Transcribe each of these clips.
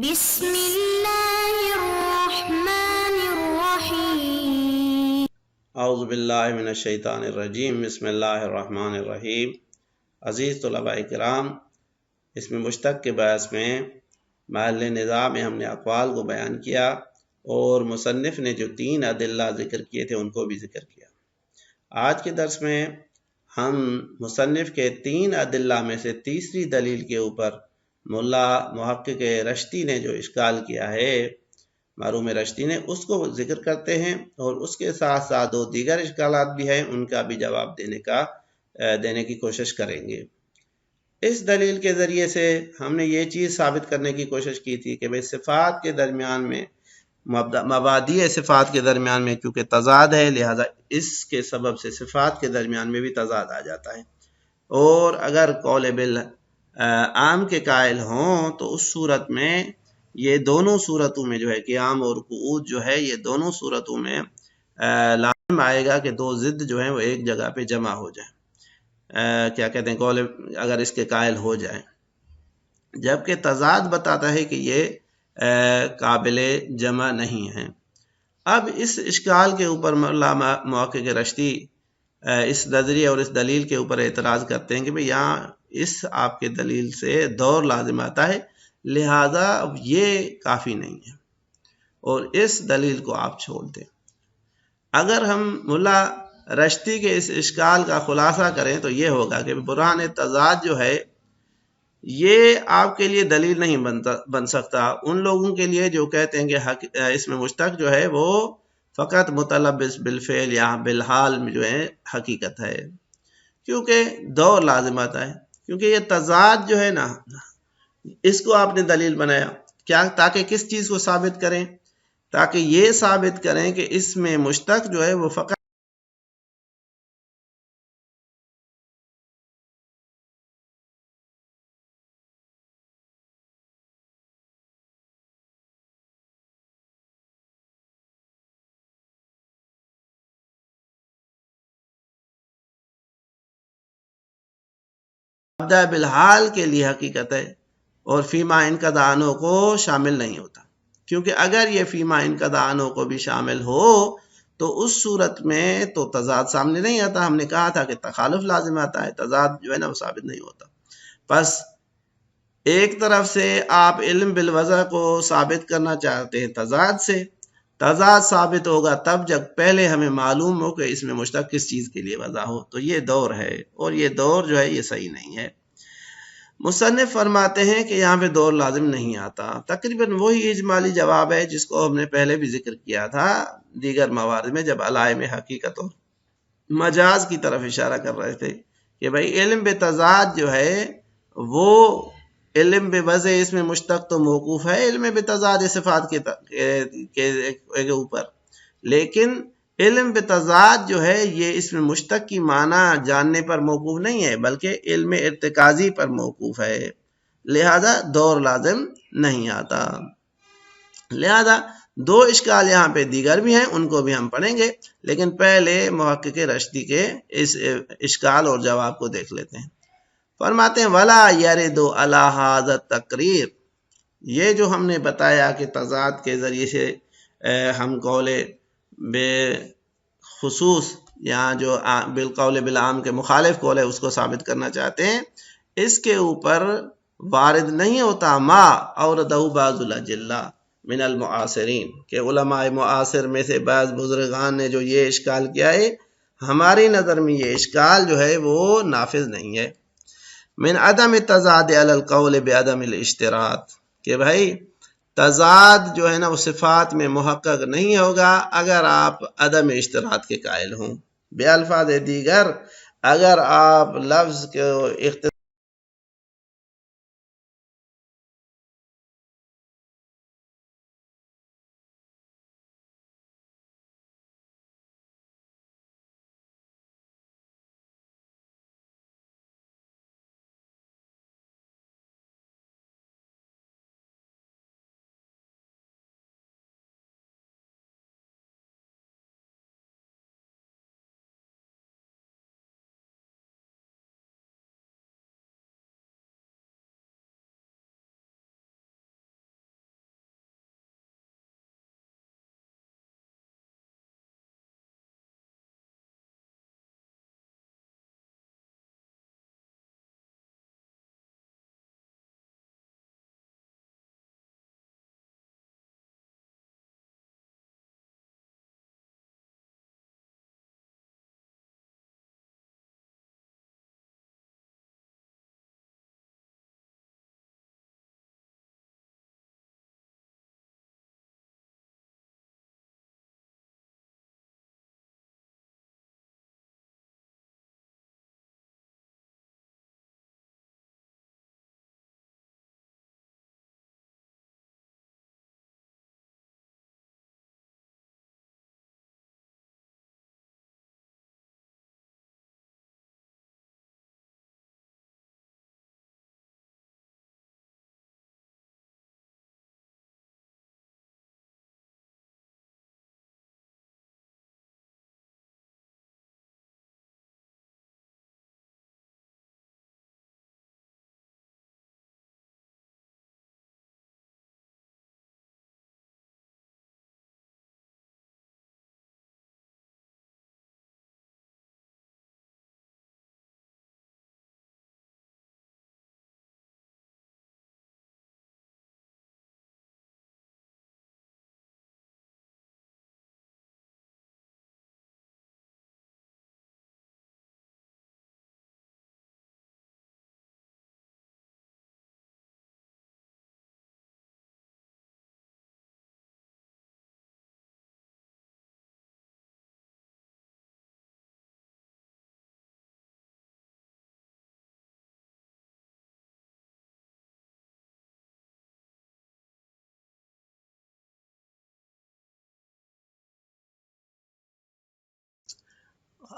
بسم اللہ الرحمن الرحیم۔ اعوذ باللہ من الشیطان الرجیم، بسم اللہ الرحمن الرحیم۔ عزیز طلباء کرام، اس میں مشتق کے باعث میں محل نظام میں ہم نے اقوال کو بیان کیا اور مصنف نے جو 3 ادلہ ذکر کیے تھے ان کو بھی ذکر کیا۔ آج کے درس میں ہم مصنف کے 3 ادلہ میں سے تیسری دلیل کے اوپر ملا محقق رشتی نے جو اشکال کیا ہے، معروم رشتی نے، اس کو ذکر کرتے ہیں اور اس کے ساتھ ساتھ 2 دیگر اشکالات بھی ہیں، ان کا بھی جواب دینے کی کوشش کریں گے۔ اس دلیل کے ذریعے سے ہم نے یہ چیز ثابت کرنے کی کوشش کی تھی کہ صفات کے درمیان میں، مبادی صفات کے درمیان میں کیونکہ تضاد ہے، لہذا اس کے سبب سے صفات کے درمیان میں بھی تضاد آ جاتا ہے، اور اگر قول بالعام کے قائل ہوں تو اس صورت میں یہ دونوں صورتوں میں جو ہے قیام اور قعود جو ہے، یہ دونوں صورتوں میں لازم آئے گا کہ 2 ضد جو ہیں وہ ایک جگہ پہ جمع ہو جائیں، کیا کہتے ہیں، قول اگر اس کے قائل ہو جائیں، جبکہ تضاد بتاتا ہے کہ یہ قابل جمع نہیں ہیں۔ اب اس اشکال کے اوپر مولا محقق رشتی اس نظریے اور اس دلیل کے اوپر اعتراض کرتے ہیں کہ بھئی یہاں اس آپ کے دلیل سے دور لازم آتا ہے، لہذا یہ کافی نہیں ہے اور اس دلیل کو آپ چھوڑ دیں۔ اگر ہم ملا رشتی کے اس اشکال کا خلاصہ کریں تو یہ ہوگا کہ برہان تضاد جو ہے یہ آپ کے لیے دلیل نہیں بن سکتا ان لوگوں کے لیے جو کہتے ہیں کہ اس میں مشتق جو ہے وہ فقط متلبس بالفعل یا بالحال میں جو ہے حقیقت ہے، کیونکہ دور لازم آتا ہے، کیونکہ یہ تضاد جو ہے نا، اس کو آپ نے دلیل بنایا کیا؟ تاکہ کس چیز کو ثابت کریں؟ تاکہ یہ ثابت کریں کہ اس میں مشتق جو ہے وہ فقط مبدأ بالحال کے لیے حقیقت ہے اور فیما انقضا عنہ کو شامل نہیں ہوتا، کیونکہ اگر یہ فیما انقضا عنہ کو بھی شامل ہو تو اس صورت میں تو تضاد سامنے نہیں آتا۔ ہم نے کہا تھا کہ تخالف لازم آتا ہے، تضاد جو ہے نا وہ ثابت نہیں ہوتا۔ پس ایک طرف سے آپ علم بالوضع کو ثابت کرنا چاہتے ہیں تضاد سے، تضاد ثابت ہوگا تب جب پہلے ہمیں معلوم ہو کہ اس میں مشتق کس چیز کے لیے وضع ہو، تو یہ دور ہے اور یہ دور جو ہے یہ صحیح نہیں ہے۔ مصنف فرماتے ہیں کہ یہاں پہ دور لازم نہیں آتا، تقریباً وہی اجمالی جواب ہے جس کو ہم نے پہلے بھی ذکر کیا تھا دیگر موارد میں، جب علائم حقیقت و مجاز کی طرف اشارہ کر رہے تھے کہ بھائی علم بتضاد جو ہے وہ علم بے وضع اس میں مشتق تو موقوف ہے علم بتضاد صفات کے اوپر، لیکن علم بتضاد جو ہے یہ اس میں مشتق کی معنی جاننے پر موقوف نہیں ہے بلکہ علم ارتکازی پر موقوف ہے، لہذا دور لازم نہیں آتا۔ لہذا 2 اشکال یہاں پہ دیگر بھی ہیں، ان کو بھی ہم پڑھیں گے، لیکن پہلے محقق رشتی کے اس اشکال اور جواب کو دیکھ لیتے ہیں۔ فرماتے ہیں وَلَا يَرِدُ عَلَى هَذَا التَّقْرِيرِ، یہ جو ہم نے بتایا کہ تضاد کے ذریعے سے ہم قول بے خصوص یا جو بالقول بالعام کے مخالف قول ہے اس کو ثابت کرنا چاہتے ہیں، اس کے اوپر وارد نہیں ہوتا ما اوردہ بعض الاجلہ من المعاصرین، کہ علماء معاصر میں سے بعض بزرگان نے جو یہ اشکال کیا ہے، ہماری نظر میں یہ اشکال جو ہے وہ نافذ نہیں ہے۔ من عدم تضاد علی القول بعدم الاشتراط، کہ بھائی تضاد جو ہے نا وہ صفات میں محقق نہیں ہوگا اگر آپ عدم اشتراط کے قائل ہوں۔ بے الفاظ دیگر اگر آپ لفظ کو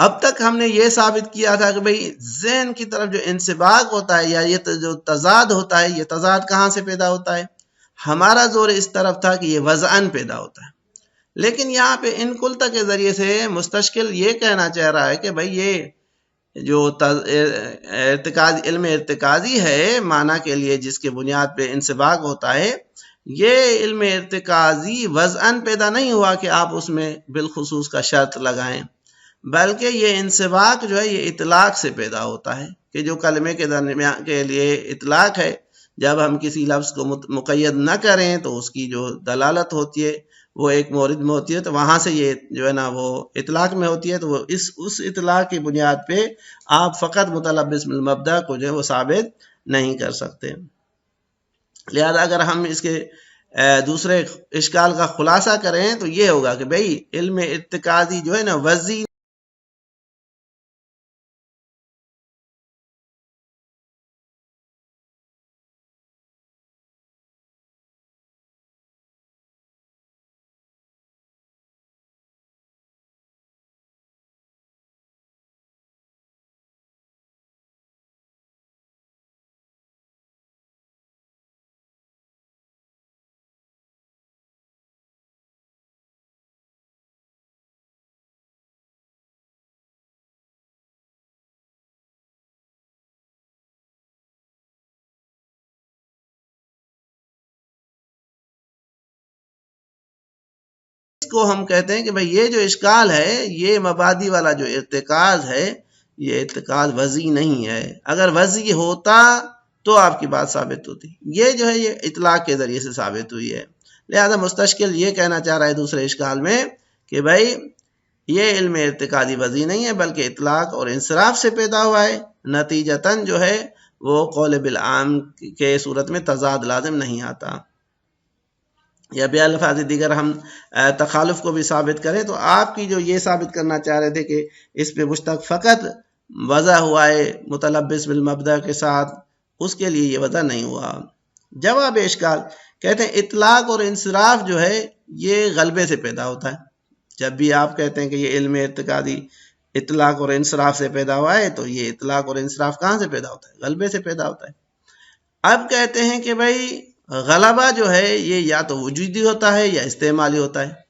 اب تک ہم نے یہ ثابت کیا تھا کہ بھئی ذہن کی طرف جو انسباق ہوتا ہے یا یہ جو تضاد ہوتا ہے، یہ تضاد کہاں سے پیدا ہوتا ہے؟ ہمارا زور اس طرف تھا کہ یہ وضعاً پیدا ہوتا ہے، لیکن یہاں پہ ان کلتا کے ذریعے سے مستشکل یہ کہنا چاہ رہا ہے کہ بھئی یہ جو علم ارتکازی ہے معنی کے لیے جس کے بنیاد پہ انسباق ہوتا ہے، یہ علم ارتکازی وضعاً پیدا نہیں ہوا کہ آپ اس میں بالخصوص کا شرط لگائیں، بلکہ یہ انسباق جو ہے یہ اطلاق سے پیدا ہوتا ہے کہ جو کلمے کے درمیان کے لیے اطلاق ہے، جب ہم کسی لفظ کو مقید نہ کریں تو اس کی جو دلالت ہوتی ہے وہ ایک مورد میں ہوتی ہے، تو وہاں سے یہ جو ہے نا وہ اطلاق میں ہوتی ہے، تو وہ اس اطلاق کی بنیاد پہ آپ فقط متلبس بالمبدا کو جو ہے وہ ثابت نہیں کر سکتے۔ لہذا اگر ہم اس کے دوسرے اشکال کا خلاصہ کریں تو یہ ہوگا کہ بھئی علم ارتکازی جو ہے نا وضعی کو ہم کہتے ہیں کہ بھئی یہ جو اشکال ہے یہ مبادی والا جو ارتکاز ہے یہ ارتکاز وضعی نہیں ہے، اگر وضعی ہوتا تو آپ کی بات ثابت ہوتی، یہ جو ہے یہ اطلاق کے ذریعے سے ثابت ہوئی ہے۔ لہذا مستشکل یہ کہنا چاہ رہا ہے دوسرے اشکال میں کہ بھئی یہ علم ارتکازی وضعی نہیں ہے بلکہ اطلاق اور انصراف سے پیدا ہوا ہے، نتیجتاً جو ہے وہ قول بالعام کے صورت میں تضاد لازم نہیں آتا۔ یا بے الفاظ دیگر ہم تخالف کو بھی ثابت کریں تو آپ کی جو یہ ثابت کرنا چاہ رہے تھے کہ اس پہ مشتق فقط وضع ہوا ہے متلبس بالمبدا کے ساتھ، اس کے لیے یہ وضع نہیں ہوا۔ جواب اشکال کہتے ہیں اطلاق اور انصراف جو ہے یہ غلبے سے پیدا ہوتا ہے، جب بھی آپ کہتے ہیں کہ یہ علم ارتکازی اطلاق اور انصراف سے پیدا ہوا ہے تو یہ اطلاق اور انصراف کہاں سے پیدا ہوتا ہے؟ غلبے سے پیدا ہوتا ہے۔ اب کہتے ہیں کہ بھئی غلبہ جو ہے یہ یا تو وجودی ہوتا ہے یا استعمالی ہوتا ہے۔